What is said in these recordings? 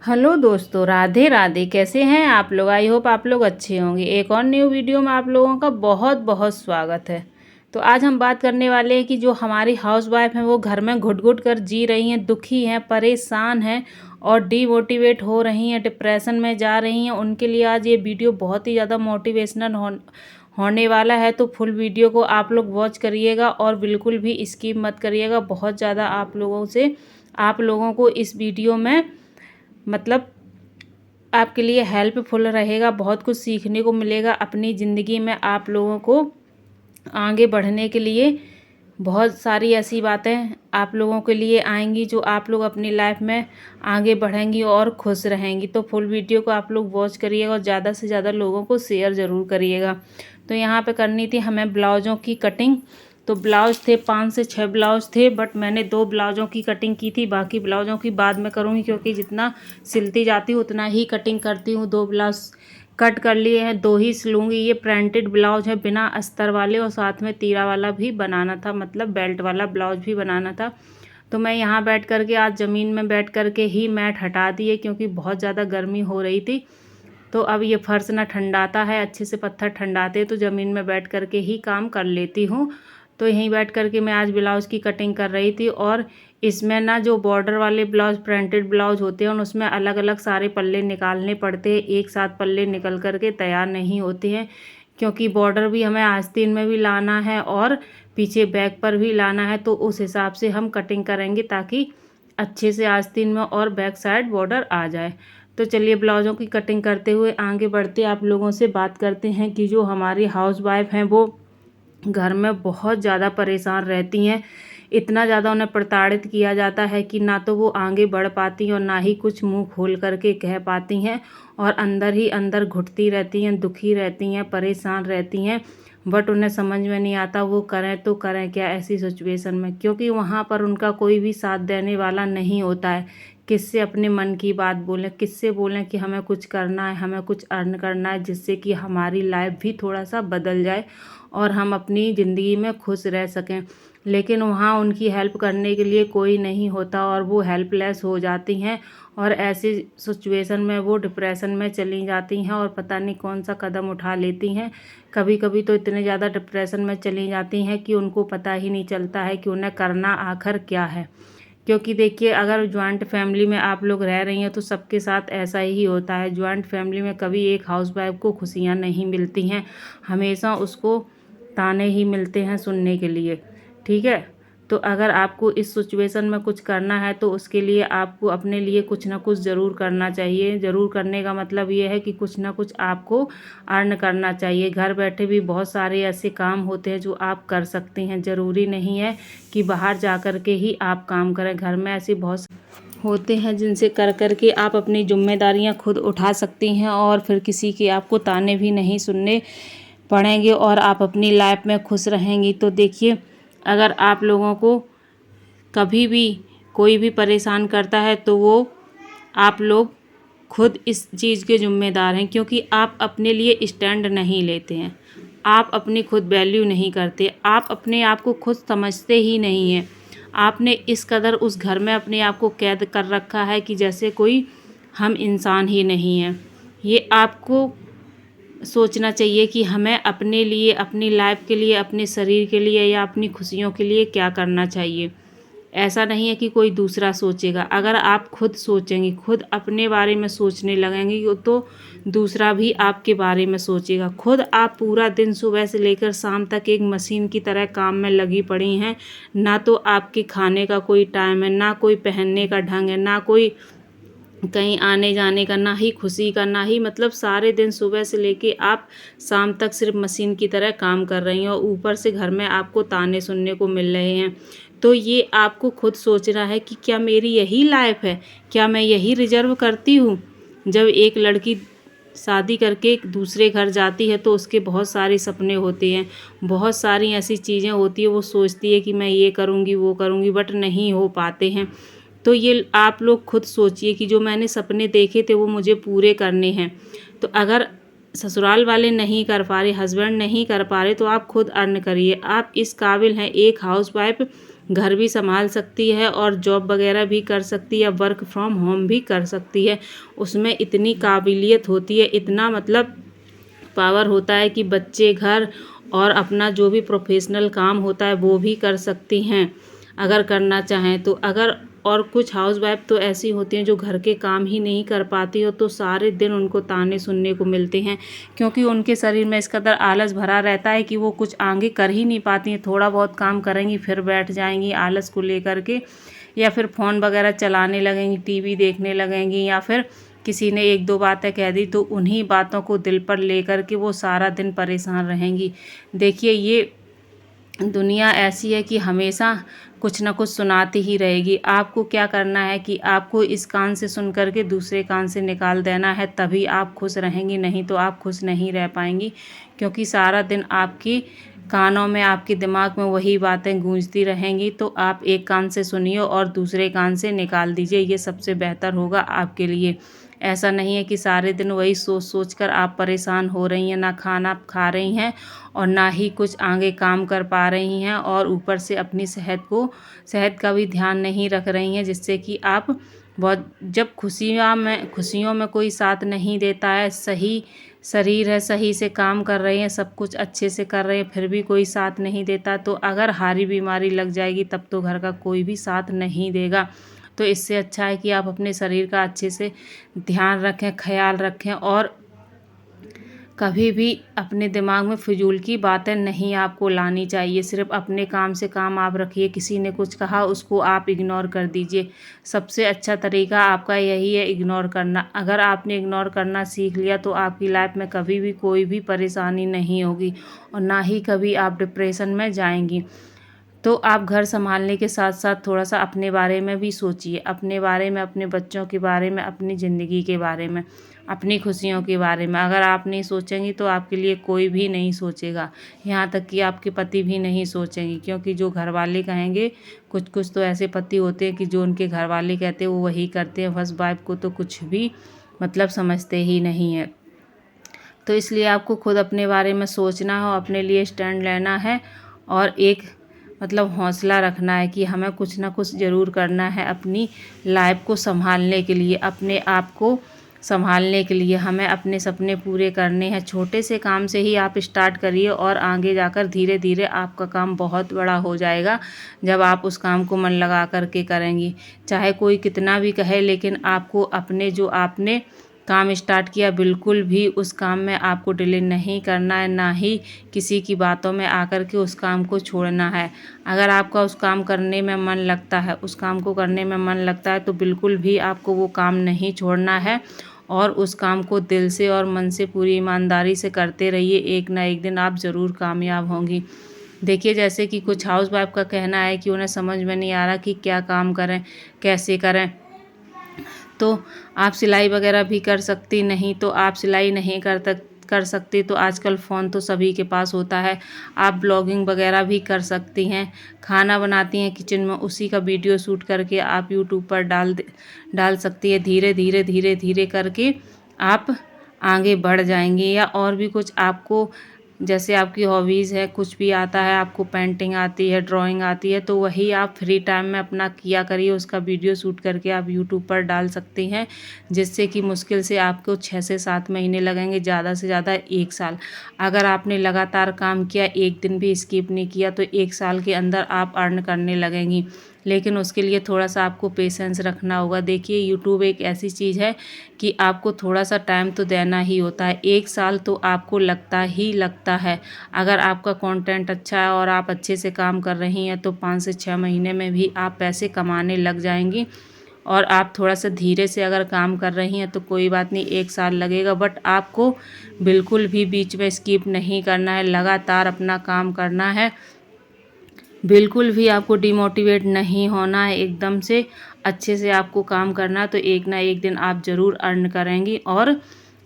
Hello दोस्तों, राधे राधे। कैसे हैं आप लोग? आई होप आप लोग अच्छे होंगे। एक और न्यू वीडियो में आप लोगों का बहुत बहुत स्वागत है। तो आज हम बात करने वाले हैं कि जो हमारी हाउस वाइफ हैं वो घर में घुट घुट कर जी रही हैं, दुखी हैं, परेशान हैं और डीमोटिवेट हो रही हैं, डिप्रेशन में जा रही हैं। उनके लिए आज ये वीडियो बहुत ही ज़्यादा मोटिवेशनल होने वाला है। तो फुल वीडियो को आप लोग वॉच करिएगा और बिल्कुल भी स्किप मत करिएगा। बहुत ज़्यादा आप लोगों को इस वीडियो में मतलब आपके लिए हेल्पफुल रहेगा। बहुत कुछ सीखने को मिलेगा अपनी ज़िंदगी में। आप लोगों को आगे बढ़ने के लिए बहुत सारी ऐसी बातें आप लोगों के लिए आएंगी जो आप लोग अपनी लाइफ में आगे बढ़ेंगी और खुश रहेंगी। तो फुल वीडियो को आप लोग वॉच करिएगा और ज़्यादा से ज़्यादा लोगों को शेयर ज़रूर करिएगा। तो यहाँ पे करनी थी हमें ब्लाउज़ों की कटिंग। तो ब्लाउज़ थे 5 से 6 ब्लाउज़ थे, बट मैंने 2 ब्लाउज़ों की कटिंग की थी। बाकी ब्लाउज़ों की बाद में करूँगी, क्योंकि जितना सिलती जाती हूँ उतना ही कटिंग करती हूँ। 2 ब्लाउज़ कट कर लिए हैं, 2 ही सिलूँगी। ये प्रिंटेड ब्लाउज़ है बिना अस्तर वाले, और साथ में तीरा वाला भी बनाना था, मतलब बेल्ट वाला ब्लाउज़ भी बनाना था। तो मैं यहाँ बैठ कर के आज ज़मीन में बैठ कर के ही मैट हटा दिए, क्योंकि बहुत ज़्यादा गर्मी हो रही थी। तो अब ये फर्श ना ठंडाता है, अच्छे से पत्थर ठंडाते, तो ज़मीन में बैठ कर के ही काम कर लेती हूँ। तो यहीं बैठ कर के मैं आज ब्लाउज़ की कटिंग कर रही थी। और इसमें ना जो बॉर्डर वाले ब्लाउज़, प्रिंटेड ब्लाउज़ होते हैं, उसमें अलग अलग सारे पल्ले निकालने पड़ते हैं। एक साथ पल्ले निकल कर के तैयार नहीं होते हैं, क्योंकि बॉर्डर भी हमें आस्तीन में भी लाना है और पीछे बैक पर भी लाना है। तो उस हिसाब से हम कटिंग करेंगे ताकि अच्छे से आस्तीन में और बैक साइड बॉर्डर आ जाए। तो चलिए ब्लाउज़ों की कटिंग करते हुए आगे बढ़ते आप लोगों से बात करते हैं कि जो हमारी हाउस वाइफ हैं वो घर में बहुत ज़्यादा परेशान रहती हैं। इतना ज़्यादा उन्हें प्रताड़ित किया जाता है कि ना तो वो आगे बढ़ पाती हैं और ना ही कुछ मुंह खोल करके कह पाती हैं, और अंदर ही अंदर घुटती रहती हैं, दुखी रहती हैं, परेशान रहती हैं। बट उन्हें समझ में नहीं आता वो करें तो करें क्या ऐसी सिचुएशन में, क्योंकि वहाँ पर उनका कोई भी साथ देने वाला नहीं होता है। किससे अपने मन की बात बोलें, किससे बोलें कि हमें कुछ करना है, हमें कुछ अर्न करना है, जिससे कि हमारी लाइफ भी थोड़ा सा बदल जाए और हम अपनी ज़िंदगी में खुश रह सकें। लेकिन वहाँ उनकी हेल्प करने के लिए कोई नहीं होता और वो हेल्पलेस हो जाती हैं, और ऐसी सिचुएशन में वो डिप्रेशन में चली जाती हैं और पता नहीं कौन सा कदम उठा लेती हैं। कभी कभी तो इतने ज़्यादा डिप्रेशन में चली जाती हैं कि उनको पता ही नहीं चलता है कि उन्हें करना आखिर क्या है। क्योंकि देखिए, अगर जॉइंट फैमिली में आप लोग रह रही हैं तो सबके साथ ऐसा ही होता है। जॉइंट फैमिली में कभी एक हाउसवाइफ को खुशियाँ नहीं मिलती हैं, हमेशा उसको ताने ही मिलते हैं सुनने के लिए। ठीक है, तो अगर आपको इस सिचुएशन में कुछ करना है तो उसके लिए आपको अपने लिए कुछ ना कुछ ज़रूर करना चाहिए। ज़रूर करने का मतलब ये है कि कुछ ना कुछ आपको अर्न करना चाहिए। घर बैठे भी बहुत सारे ऐसे काम होते हैं जो आप कर सकते हैं। ज़रूरी नहीं है कि बाहर जा कर के ही आप काम करें। घर में ऐसे बहुत होते हैं जिनसे कर कर के आप अपनी जिम्मेदारियां खुद उठा सकती हैं, और फिर किसी के आपको ताने भी नहीं सुनने पड़ेंगे और आप अपनी लाइफ में खुश रहेंगी। तो देखिए, अगर आप लोगों को कभी भी कोई भी परेशान करता है तो वो आप लोग खुद इस चीज़ के ज़िम्मेदार हैं, क्योंकि आप अपने लिए स्टैंड नहीं लेते हैं। आप अपनी खुद वैल्यू नहीं करते, आप अपने आप को खुद समझते ही नहीं हैं। आपने इस कदर उस घर में अपने आप को कैद कर रखा है कि जैसे कोई हम इंसान ही नहीं हैं। ये आपको सोचना चाहिए कि हमें अपने लिए, अपनी लाइफ के लिए, अपने शरीर के लिए या अपनी खुशियों के लिए क्या करना चाहिए। ऐसा नहीं है कि कोई दूसरा सोचेगा। अगर आप खुद सोचेंगी, खुद अपने बारे में सोचने लगेंगी, तो दूसरा भी आपके बारे में सोचेगा। खुद आप पूरा दिन सुबह से लेकर शाम तक एक मशीन की तरह काम में लगी पड़ी हैं। ना तो आपके खाने का कोई टाइम है, ना कोई पहनने का ढंग है, ना कोई कहीं आने जाने का, ना ही खुशी का, ना ही मतलब सारे दिन सुबह से लेके आप शाम तक सिर्फ मशीन की तरह काम कर रही हैं, और ऊपर से घर में आपको ताने सुनने को मिल रहे हैं। तो ये आपको खुद सोचना है कि क्या मेरी यही लाइफ है, क्या मैं यही रिजर्व करती हूँ। जब एक लड़की शादी करके दूसरे घर जाती है तो उसके बहुत सारे सपने होते हैं, बहुत सारी ऐसी चीज़ें होती है, वो सोचती है कि मैं ये करूँगी वो करूँगी, बट नहीं हो पाते हैं। तो ये आप लोग खुद सोचिए कि जो मैंने सपने देखे थे वो मुझे पूरे करने हैं। तो अगर ससुराल वाले नहीं कर पा रहे, हस्बैंड नहीं कर पा रहे, तो आप खुद अर्न करिए। आप इस काबिल हैं, एक हाउसवाइफ घर भी संभाल सकती है और जॉब वगैरह भी कर सकती है, वर्क फ्रॉम होम भी कर सकती है। उसमें इतनी काबिलियत होती है, इतना मतलब पावर होता है कि बच्चे, घर और अपना जो भी प्रोफेशनल काम होता है वो भी कर सकती हैं अगर करना चाहें तो। अगर और कुछ हाउसवाइफ तो ऐसी होती हैं जो घर के काम ही नहीं कर पाती हो, तो सारे दिन उनको ताने सुनने को मिलते हैं, क्योंकि उनके शरीर में इस कदर आलस भरा रहता है कि वो कुछ आगे कर ही नहीं पाती हैं। थोड़ा बहुत काम करेंगी फिर बैठ जाएंगी आलस को लेकर के, या फिर फ़ोन वगैरह चलाने लगेंगी, टीवी देखने लगेंगी, या फिर किसी ने एक दो बातें कह दी तो उन्हीं बातों को दिल पर लेकर के वो सारा दिन परेशान रहेंगी। देखिए, ये दुनिया ऐसी है कि हमेशा कुछ ना कुछ सुनाती ही रहेगी। आपको क्या करना है कि आपको इस कान से सुन कर के दूसरे कान से निकाल देना है, तभी आप खुश रहेंगी, नहीं तो आप खुश नहीं रह पाएंगी। क्योंकि सारा दिन आपकी कानों में, आपके दिमाग में वही बातें गूंजती रहेंगी। तो आप एक कान से सुनिए और दूसरे कान से निकाल दीजिए, ये सबसे बेहतर होगा आपके लिए। ऐसा नहीं है कि सारे दिन वही सोच सोच कर आप परेशान हो रही हैं, ना खाना खा रही हैं और ना ही कुछ आगे काम कर पा रही हैं, और ऊपर से अपनी सेहत का भी ध्यान नहीं रख रही हैं, जिससे कि आप बहुत, जब खुशियों में कोई साथ नहीं देता है, सही शरीर है, सही से काम कर रहे हैं, सब कुछ अच्छे से कर रहे हैं, फिर भी कोई साथ नहीं देता, तो अगर हारी बीमारी लग जाएगी तब तो घर का कोई भी साथ नहीं देगा। तो इससे अच्छा है कि आप अपने शरीर का अच्छे से ध्यान रखें, ख्याल रखें, और कभी भी अपने दिमाग में फिजूल की बातें नहीं आपको लानी चाहिए। सिर्फ अपने काम से काम आप रखिए। किसी ने कुछ कहा उसको आप इग्नोर कर दीजिए। सबसे अच्छा तरीका आपका यही है, इग्नोर करना। अगर आपने इग्नोर करना सीख लिया तो आपकी लाइफ में कभी भी कोई भी परेशानी नहीं होगी और ना ही कभी आप डिप्रेशन में जाएंगी। तो आप घर संभालने के साथ साथ थोड़ा सा अपने बारे में भी सोचिए, अपने बारे में, अपने बच्चों के बारे में, अपनी ज़िंदगी के बारे में, अपनी खुशियों के बारे में। अगर आप नहीं सोचेंगी तो आपके लिए कोई भी नहीं सोचेगा, यहाँ तक कि आपके पति भी नहीं सोचेंगे। क्योंकि जो घर वाले कहेंगे, कुछ कुछ तो ऐसे पति होते हैं कि जो उनके घर वाले कहते हैं वो वही करते हैं। हाउस वाइफ को तो कुछ भी मतलब समझते ही नहीं है। तो इसलिए आपको खुद अपने बारे में सोचना हो, अपने लिए स्टैंड लेना है और एक मतलब हौसला रखना है कि हमें कुछ ना कुछ ज़रूर करना है अपनी लाइफ को संभालने के लिए, अपने आप को संभालने के लिए। हमें अपने सपने पूरे करने हैं। छोटे से काम से ही आप स्टार्ट करिए और आगे जाकर धीरे धीरे आपका काम बहुत बड़ा हो जाएगा, जब आप उस काम को मन लगा कर के करेंगी। चाहे कोई कितना भी कहे, लेकिन आपको अपने जो आपने काम स्टार्ट किया, बिल्कुल भी उस काम में आपको डिले नहीं करना है, ना ही किसी की बातों में आकर के उस काम को छोड़ना है। अगर आपका उस काम करने में मन लगता है, उस काम को करने में मन लगता है, तो बिल्कुल भी आपको वो काम नहीं छोड़ना है और उस काम को दिल से और मन से पूरी ईमानदारी से करते रहिए। एक ना एक दिन आप ज़रूर कामयाब होंगी। देखिए, जैसे कि कुछ हाउस वाइफ का कहना है कि उन्हें समझ में नहीं आ रहा कि क्या काम करें, कैसे करें। तो आप सिलाई वगैरह भी कर सकती, नहीं तो आप सिलाई नहीं कर सकती तो आजकल फ़ोन तो सभी के पास होता है। आप ब्लॉगिंग वगैरह भी कर सकती हैं। खाना बनाती हैं किचन में, उसी का वीडियो शूट करके आप यूट्यूब पर डाल सकती है। धीरे धीरे धीरे धीरे करके आप आगे बढ़ जाएंगी। या और भी कुछ आपको, जैसे आपकी हॉबीज़ है, कुछ भी आता है, आपको पेंटिंग आती है, ड्राइंग आती है, तो वही आप फ्री टाइम में अपना किया करिए। उसका वीडियो शूट करके आप यूट्यूब पर डाल सकती हैं, जिससे कि मुश्किल से आपको 6 से 7 महीने लगेंगे, ज़्यादा से ज़्यादा 1 साल। अगर आपने लगातार काम किया, एक दिन भी स्किप नहीं किया, तो 1 साल के अंदर आप अर्न करने लगेंगी। लेकिन उसके लिए थोड़ा सा आपको पेशेंस रखना होगा। देखिए, यूट्यूब एक ऐसी चीज़ है कि आपको थोड़ा सा टाइम तो देना ही होता है। 1 साल तो आपको लगता है। अगर आपका कंटेंट अच्छा है और आप अच्छे से काम कर रही हैं, तो 5 से 6 महीने में भी आप पैसे कमाने लग जाएंगी। और आप थोड़ा सा धीरे से अगर काम कर रही हैं तो कोई बात नहीं, 1 साल लगेगा, बट आपको बिल्कुल भी बीच में स्किप नहीं करना है, लगातार अपना काम करना है। बिल्कुल भी आपको डिमोटिवेट नहीं होना है, एकदम से अच्छे से आपको काम करना है। तो एक ना एक दिन आप ज़रूर अर्न करेंगी और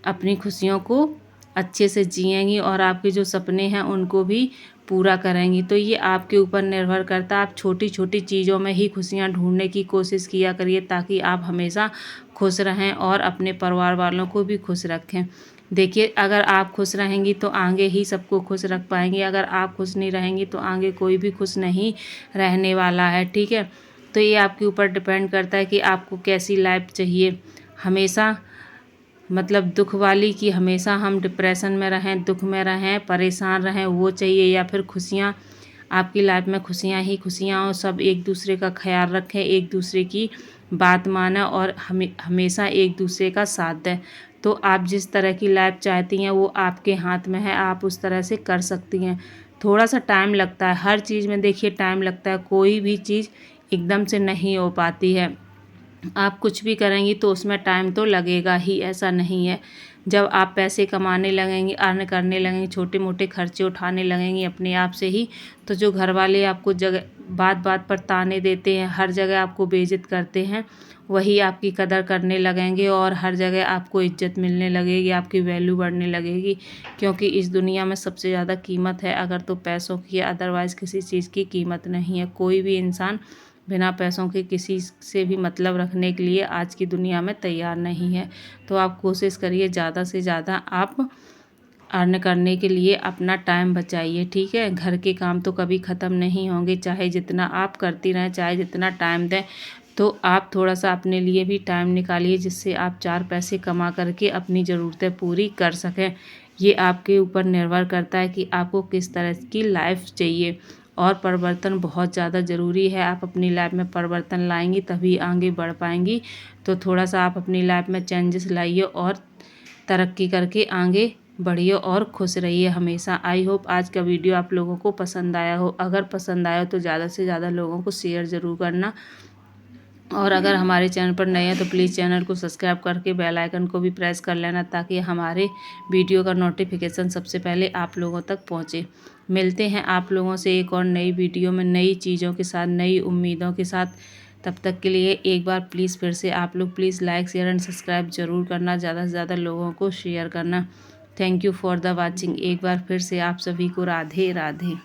अपनी खुशियों को अच्छे से जिएंगी और आपके जो सपने हैं उनको भी पूरा करेंगी। तो ये आपके ऊपर निर्भर करता है। आप छोटी छोटी चीज़ों में ही खुशियाँ ढूंढने की कोशिश किया करिए, ताकि आप हमेशा खुश रहें और अपने परिवार वालों को भी खुश रखें। देखिए, अगर आप खुश रहेंगी तो आगे ही सबको खुश रख पाएंगी, अगर आप खुश नहीं रहेंगी तो आगे कोई भी खुश नहीं रहने वाला है। ठीक है, तो ये आपके ऊपर डिपेंड करता है कि आपको कैसी लाइफ चाहिए। हमेशा मतलब दुख वाली, कि हमेशा हम डिप्रेशन में रहें, दुख में रहें, परेशान रहें, वो चाहिए, या फिर खुशियाँ, आपकी लाइफ में खुशियाँ ही खुशियाँ हो, सब एक दूसरे का ख्याल रखें, एक दूसरे की बात मानें और हमेशा एक दूसरे का साथ दें। तो आप जिस तरह की लाइफ चाहती हैं वो आपके हाथ में है, आप उस तरह से कर सकती हैं। थोड़ा सा टाइम लगता है, हर चीज़ में देखिए टाइम लगता है, कोई भी चीज़ एकदम से नहीं हो पाती है। आप कुछ भी करेंगी तो उसमें टाइम तो लगेगा ही, ऐसा नहीं है। जब आप पैसे कमाने लगेंगी, अर्न करने लगेंगी, छोटे मोटे खर्चे उठाने लगेंगी अपने आप से ही, तो जो घर वाले आपको जगह बात बात पर ताने देते हैं, हर जगह आपको बेइज्जत करते हैं, वही आपकी कदर करने लगेंगे और हर जगह आपको इज्जत मिलने लगेगी, आपकी वैल्यू बढ़ने लगेगी। क्योंकि इस दुनिया में सबसे ज़्यादा कीमत है अगर तो पैसों की, अदरवाइज़ किसी चीज़ की कीमत नहीं है। कोई भी इंसान बिना पैसों के किसी से भी मतलब रखने के लिए आज की दुनिया में तैयार नहीं है। तो आप कोशिश करिए ज़्यादा से ज़्यादा आप अर्न करने के लिए अपना टाइम बचाइए। ठीक है, घर के काम तो कभी ख़त्म नहीं होंगे, चाहे जितना आप करती रहें, चाहे जितना टाइम दें, तो आप थोड़ा सा अपने लिए भी टाइम निकालिए, जिससे आप 4 पैसे कमा करके अपनी ज़रूरतें पूरी कर सकें। ये आपके ऊपर निर्भर करता है कि आपको किस तरह की लाइफ चाहिए, और परिवर्तन बहुत ज़्यादा ज़रूरी है। आप अपनी लाइफ में परिवर्तन लाएंगी तभी आगे बढ़ पाएंगी। तो थोड़ा सा आप अपनी लाइफ में चेंजेस लाइए और तरक्की करके आगे बढ़िए और खुश रहिए हमेशा। आई होप आज का वीडियो आप लोगों को पसंद आया हो। अगर पसंद आया हो तो ज़्यादा से ज़्यादा लोगों को शेयर ज़रूर करना, और अगर हमारे चैनल पर नए हैं तो प्लीज़ चैनल को सब्सक्राइब करके बेल आइकन को भी प्रेस कर लेना, ताकि हमारे वीडियो का नोटिफिकेशन सबसे पहले आप लोगों तक पहुंचे। मिलते हैं आप लोगों से एक और नई वीडियो में, नई चीज़ों के साथ, नई उम्मीदों के साथ। तब तक के लिए एक बार प्लीज़ फिर से आप लोग please like share and subscribe ज़रूर करना, ज़्यादा से ज़्यादा लोगों को शेयर करना। Thank you for the watching. एक बार फिर से आप सभी को राधे राधे।